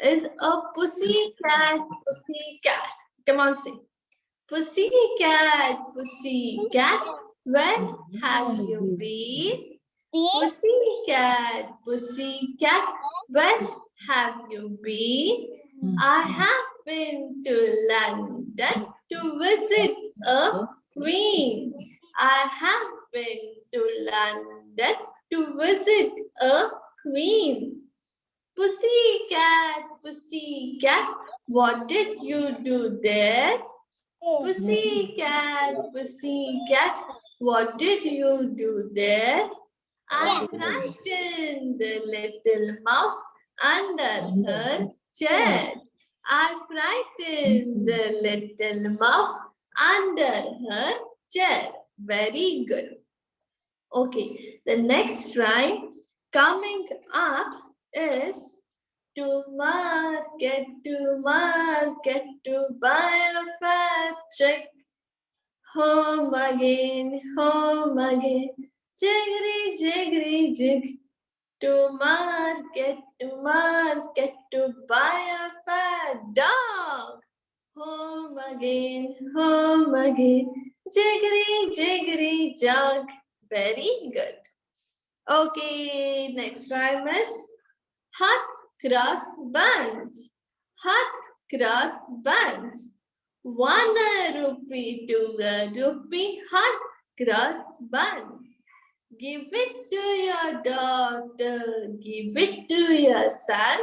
is a pussy cat, pussy cat. Come on, say. Pussy cat, where have you been? Pussy cat, where have you been? I have been to London to visit a queen. I have been to London to visit a queen. Pussy cat, what did you do there? Pussy cat, what did you do there? I frightened the little mouse under her chair. I frightened the little mouse under her chair. Very good. Okay, the next rhyme coming up is to market, to buy a fat chick. Home again, jiggery, jig. To market, to buy a fat dog. Home again, jiggery, jog. Very good. Okay, next rhyme is hot cross buns. Hot cross buns. 1 rupee, 2 rupee, hot cross bun. Give it to your daughter, give it to your son.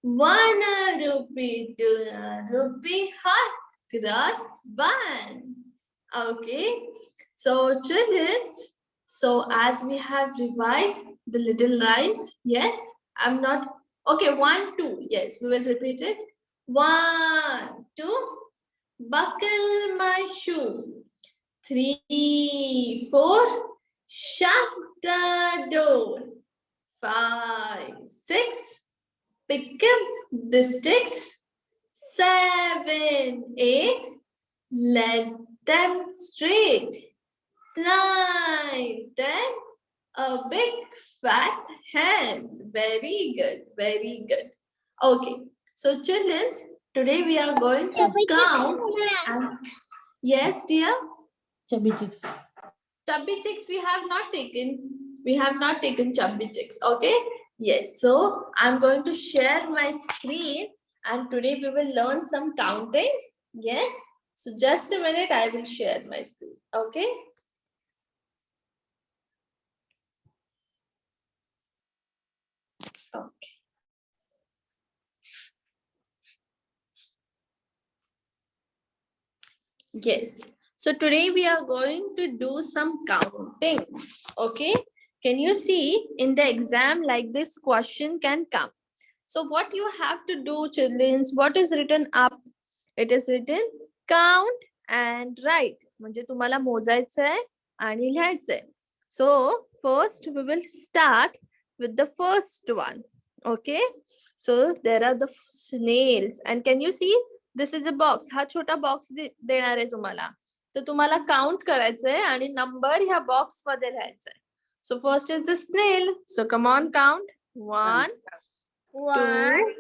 1 rupee, 2 rupee, hot cross bun. Okay, so children, so as we have revised the little rhymes, yes, I'm not, okay, 1, 2, yes, we will repeat it. 1, 2, buckle my shoe. 3, 4, shut the door. 5, 6, pick up the sticks. 7, 8, let them straight. 9, 10, a big fat hen. Very good, very good. Okay, so children, today we are going to count. Yes, dear? Chubby chicks. Chubby chicks we have not taken. We have not taken chubby chicks. Okay? Yes. So I'm going to share my screen and today we will learn some counting. Yes. So just a minute, I will share my screen. Okay? Okay. Yes. So today we are going to do some counting. Okay? Can you see in the exam like this question can come? So what you have to do, children, what is written up? It is written count and write. म्हणजे तुम्हाला मोजायचं आहे आणि लिहायचं आहे. So first we will start with the first one. Okay. So there are the snails and can you see this is a box. हा छोटा box देणार आहे तुम्हाला. तर तुम्हाला count करायचं आहे आणि number ह्या box मध्ये लिहायचं आहे. So first is the snail. So come on count. 1, 2,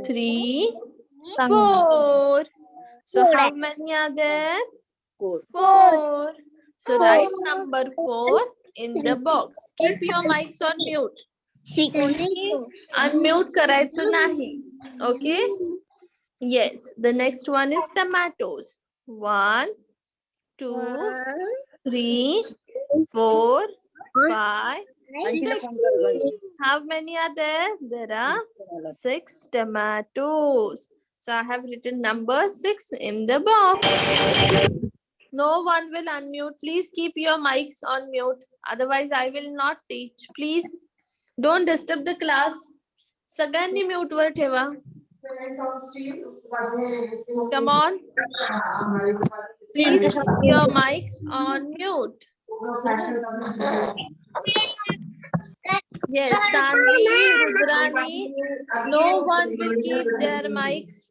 3, 4. So how many are there? 4. So write number 4 in the box. Keep your mics on mute. Unmute करायचं नाही. Okay? Yes. The next one is tomatoes. 1, 2, 3, 4, 5, and 6. How many are there? There are 6 tomatoes. So I have written number 6 in the box. No one will unmute. Please keep your mics on mute. Otherwise, I will not teach. Please don't disturb the class. सगळ्यांनी mute वर ठेवा. Come on. Please keep your mics on mute. Yes, Sanvi, Rudrani, no one will keep their mics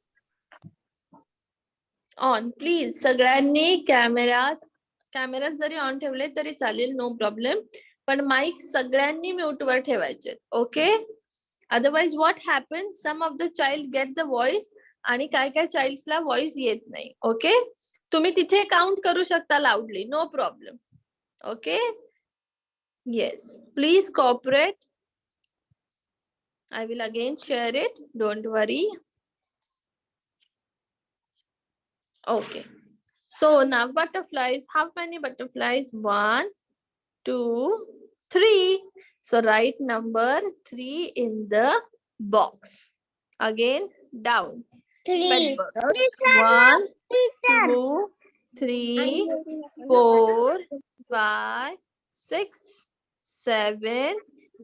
on. Please, सगळ्यांनी cameras zari on ठेवले तरी चालेल, no problem. पण mike सगळ्यांनी mute वर ठेवायचे. Okay? Otherwise what happens, some of the child get the voice आणि काय काय चाइल्ड्सला व्हॉइस येत नाही. ओके, तुम्ही तिथे काउंट करू शकता loudly, no problem. Okay, yes, please cooperate. I will again share it, don't worry. Okay, so now butterflies, how many butterflies? 1, 2, 3. So write number 3 in the box. Again down. Pet birds. 1, 2, 3, 4, 5, 6, 7,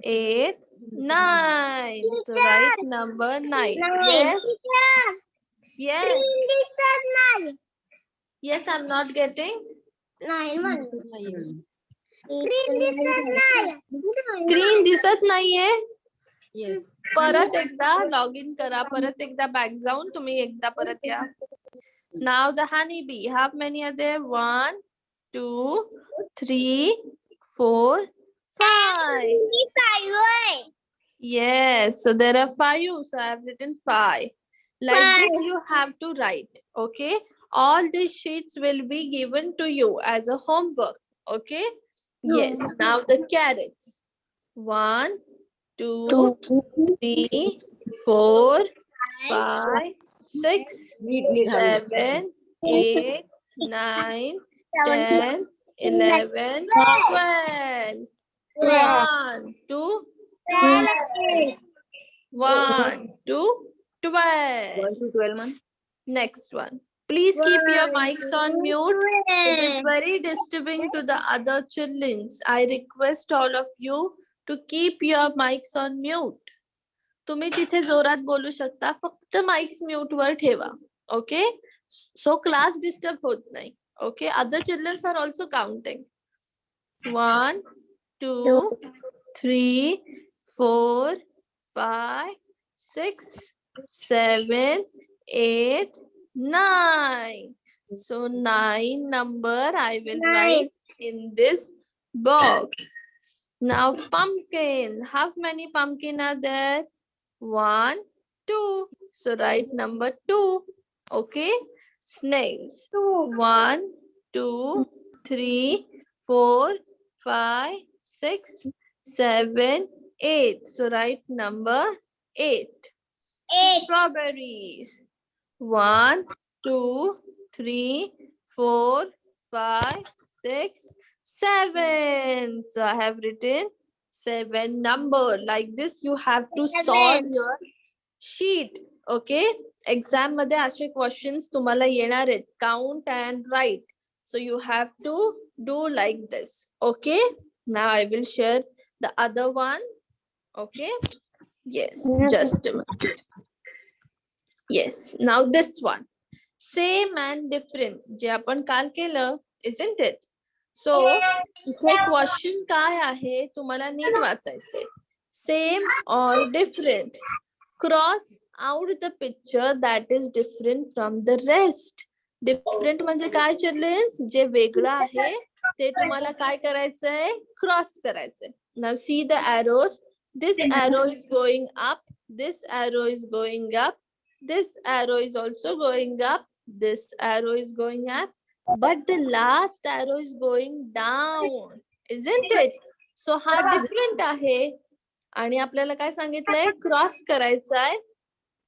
8, 9. So write number 9. Yes. Yes. Yes, I'm not getting. Screen दिसत नाहीये. परत एकदा log in करा, परत एकदा back जाऊन तुम्ही एकदा परत या. Now the honeybee, how many are there? 1, 2, 3, 4, 5. Yes, so there are 5. So I have written 5. Like this you have to write. Okay, all these sheets will be given to you as a homework. Okay, yes. Now the carrots. 1, 2, 3, 4, 5, 6, 7, 8, 9, 10, 11, 12. 1, 2, 1, 2, 12. 1 to 12 months. Next one. Please keep your mics on mute. It is very disturbing to the other children. I request all of you to keep your mics on mute. तुम्ही तिथे जोरात बोलू शकता, फक्त mics mute वर ठेवा. Okay, so class disturb होत नाही. Okay, other childrens are also counting. 1, 2, 3, 4, 5, 6, 7, 8, 9. So 9 number I will write in this box. Now pumpkin. How many pumpkin are there? 1, 2. So write number 2. Okay. Snails. 1, 2, 3, 4, 5, 6, 7, 8. So write number 8. Strawberries. 1, 2, 3, 4, 5, 6, 7. So I have written 7 number. Like this you have to solve your sheet. Okay. Exam मध्ये असे questions तुम्हाला येणार आहेत. Count and write. So you have to do like this. Okay. Now I will share the other one. Okay. Yes. Just a minute. Yes. Now this one. Same and different. जे आपण काल केलं, isn't it? So इथे question काय आहे तुम्हाला NEET वाचायचंय. Same or different. Cross out the picture that is different from the rest. Different म्हणजे काय children's, जे वेगळं आहे ते तुम्हाला काय करायचंय, क्रॉस करायचंय. Now see the arrows. This arrow is going up. This arrow is going up. This arrow is also going up. This arrow is going up. But the last arrow is going down. Isn't it? So हा different आहे. आणि आपल्याला काय सांगितलंय, cross करायचा आहे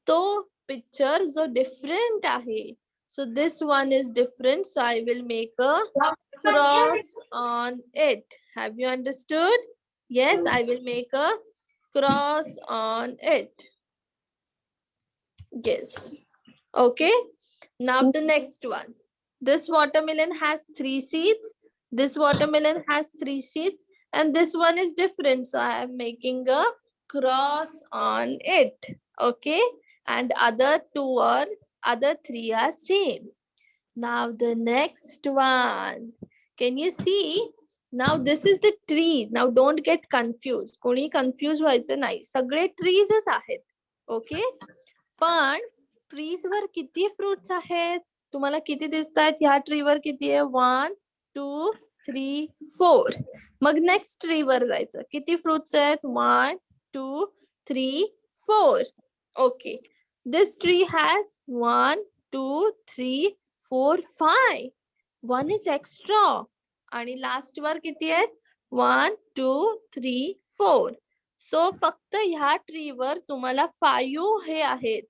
तो picture जो डिफरंट आहे. So this one is different. So I will make a cross on it. Have you understood? Yes, I will make a cross on it. Yes. Okay. Now the next one. This watermelon has 3 seeds. This watermelon has 3 seeds. And this one is different. So I am making a cross on it. Okay. And other 3 are same. Now the next one. Can you see? Now this is the tree. Now don't get confused. कोणी confused व्हायचं नाही. सगळे treesच आहेत. Okay. पण trees वर किती fruits आहेत? तुम्हाला किती दिसतात? ह्या tree वर किती आहे? 1, 2, 3, 4. मग next tree वर जायचं. किती fruits आहेत? 1, 2, 3, 4. Okay. This tree has 1, 2, 3, 4, 5. 1 is extra. आणि लास्ट वर किती आहेत? 1, 2, 3, 4. सो फक्त ह्या ट्रीवर तुम्हाला 5 हे आहेत.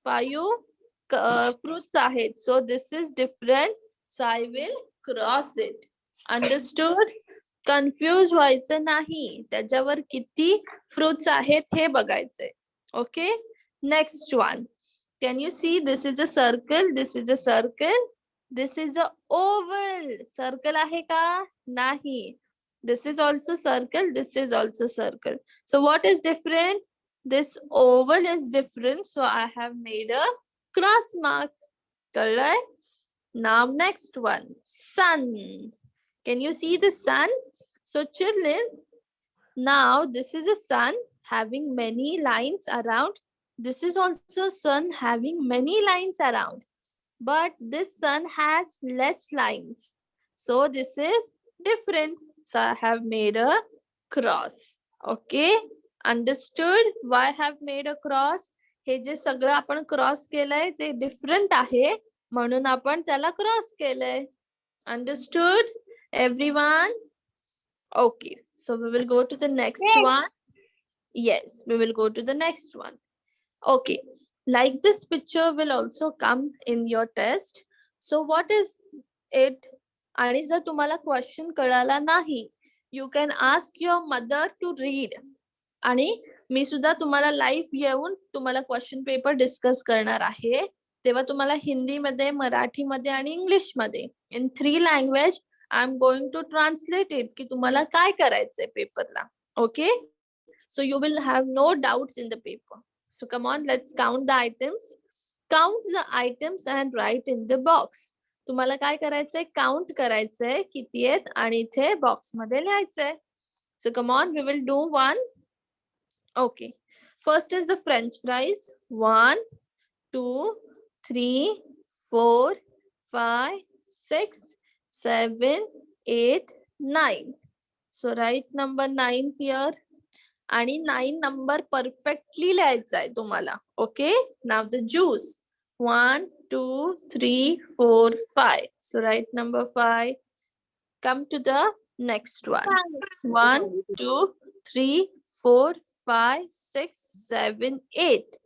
5 fruits आहेत. So this is different. So I will cross it. Understood? Confuse व्हायचं नाही. त्याच्यावर किती फ्रुट्स आहेत हे बघायचंय. Okay. Next one. Can you see this is a circle? This is a circle. This is a oval. Circle आहे का? नाही. This is also circle. This is also circle. So what is different? This oval is different. So I have made a cross mark. कळलंय? Now next one. Sun. Can you see the sun? So children, now this is a sun having many lines around. This is also sun having many lines around. But this sun has less lines. So this is different. So I have made a cross. Okay. Understood why I have made a cross? हे जे सगळं आपण cross केलंय ते different आहे म्हणून आपण त्याला cross केलंय. Understood everyone? Okay, so we will go to the next one. Yes, we will go to the next one. Okay, like this picture will also come in your test. So what is it? आणि जर तुम्हाला question कळाला नाही, you can ask your mother to read. आणि मी सुद्धा तुम्हाला live येऊन तुम्हाला क्वेश्चन पेपर डिस्कस करणार आहे. तेव्हा तुम्हाला हिंदीमध्ये, मराठीमध्ये आणि इंग्लिशमध्ये in 3 language I am going to translate it की तुम्हाला काय करायचंय पेपरला. Okay. So you will have no doubts in the paper. So come on, let's count the items. Count the items and write in the box. तुम्हाला काय करायचंय? Count करायचंय किती आहेत आणि इथे बॉक्स मध्ये लिहायचंय. So come on, we will do one. Okay. First is the French fries. 1, 2, 3, 4, 5, 6, 7, 8, 9. So write number 9 here. आणि 9 नंबर परफेक्टली लिहायचा आहे तुम्हाला. Okay. Now the juice. 1, 2, 3, 4, 5. So write number 5. Come to the next one. 1, 2, 3, 4, 5, 6, 7, 8.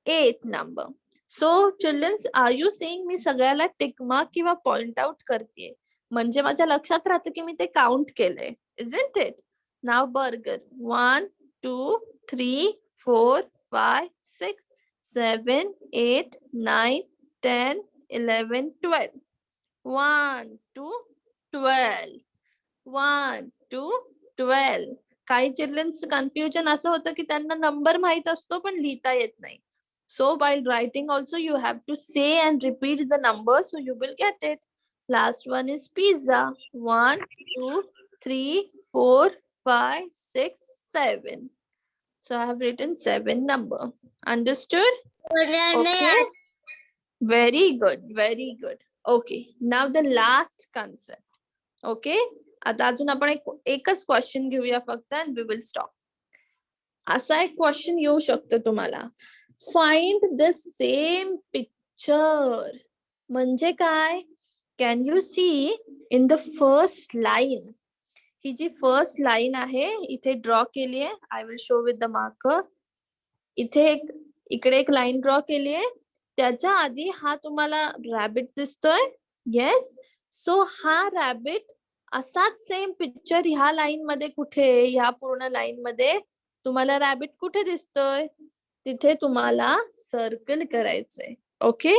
8 number. So children, are you seeing मी सगळ्याला tick mark किंवा point out करतेय म्हणजे माझ्या लक्षात राहतं की मी ते काउंट केलंय. Isn't it? Now burger. 1, 2, 3, 4, 5, 6, 7, 8, 9, 10, 11, 12. 1, 2, 12. 1, 2, 12. काही चिल्ड्रन्स कन्फ्युजन असं होतं की त्यांना नंबर माहित असतो पण लिहिता येत नाही. So while writing also you have to say and repeat the number so you will get it. Last one is pizza. 1, 2, 3, 4, 5, 6, 7. So I have written 7 number. Understood? Okay. Very good. Very good. Okay. Now the last concept. Okay. आता अजून आपण एकच question घेऊया फक्त and we will stop. असा एक question येऊ शकतो तुम्हाला. Find the same picture. म्हणजे काय? Can you see in the first line? ही जी फर्स्ट लाईन आहे इथे ड्रॉ केली आहे. I will show with the marker. इथे इकडे एक लाईन ड्रॉ केली आहे. त्याच्या आधी हा तुम्हाला रॅबिट दिसतोय. येस. सो हा रॅबिट असाच सेम पिक्चर ह्या लाईन मध्ये कुठे, ह्या पूर्ण लाईन मध्ये तुम्हाला रॅबिट कुठे दिसतोय? तिथे तुम्हाला सर्कल करायचंय. ओके.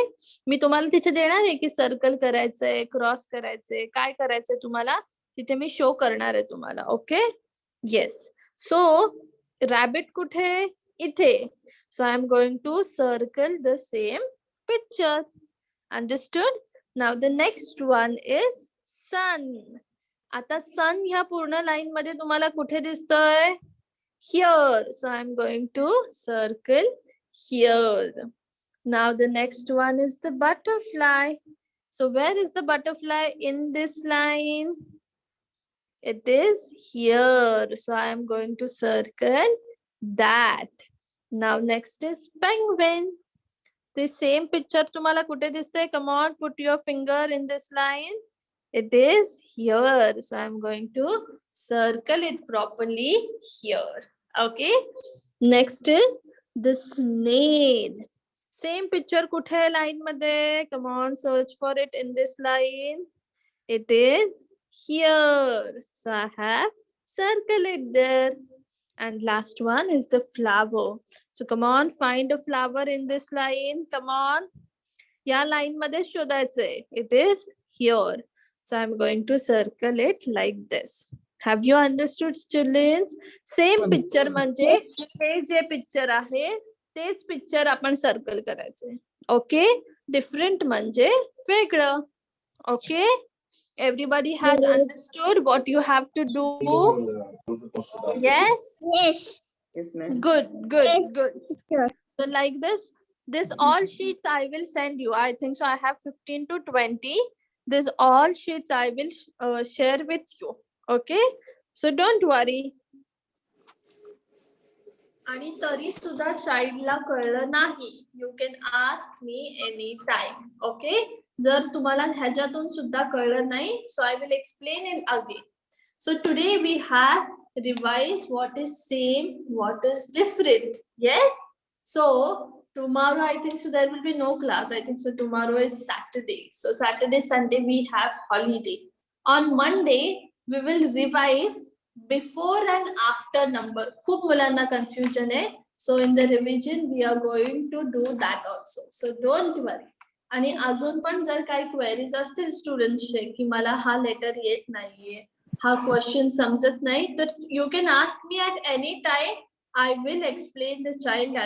मी तुम्हाला तिथे देणार आहे की सर्कल करायचंय, क्रॉस करायचंय, काय करायचंय तुम्हाला तिथे मी शो करणार आहे तुम्हाला. ओके. येस. सो रॅबिट कुठे? इथे. So I am going to circle the same picture. Understood? Now the next one is sun. आता सन ह्या पूर्ण लाईन मध्ये तुम्हाला कुठे दिसतोय? Here. So I am going to circle here. Now the next one is the butterfly. So where is the butterfly in this line? It is here. So I am going to circle that. Now next is penguin. The same picture तुम्हाला कुठे दिसते? Come on, put your finger in this line. It is here. So I'm going to circle it properly here. Okay. Next is the snail. Same picture कुठे line मध्ये? Come on, search for it in this line. It is here. So I have circle it there. And last one is the flower. So come on, find a flower in this line. Come on. या line मध्ये शोधायचंय. It is here. So I'm going to circle it like this. Have you understood, students? Same picture म्हणजे हे जे picture आहे तेच picture आपण circle करायचंय. Okay? Different म्हणजे वेगळं. Okay? Everybody has understood what you have to do? Yes? Yes. Yes, ma'am. Good, good, good. So like this all sheets I will send you. I think so I have 15 to 20. This all sheets I will share with you. Okay? So don't worry. आणि तरी सुद्धा चाइल्डला कळलं नाही, you can ask me any time. Okay, जर तुम्हाला ह्याच्यातून सुद्धा कळलं नाही, so I will explain in again. So today we have revise what is same, what is different. Yes. So tomorrow I think so there will be no class. I think so tomorrow is Saturday. So Saturday, Sunday we have holiday. On Monday we will revise before and after number. खूप मुलांना confusion आहे. So in the revision we are going to do that also. So don't worry. आणि अजून पण जर काही queries असतील स्टुडंट्सचे की मला हा लेटर येत नाहीये, हा क्वेश्चन समजत नाही, तर you can ask me at any time. I will explain the child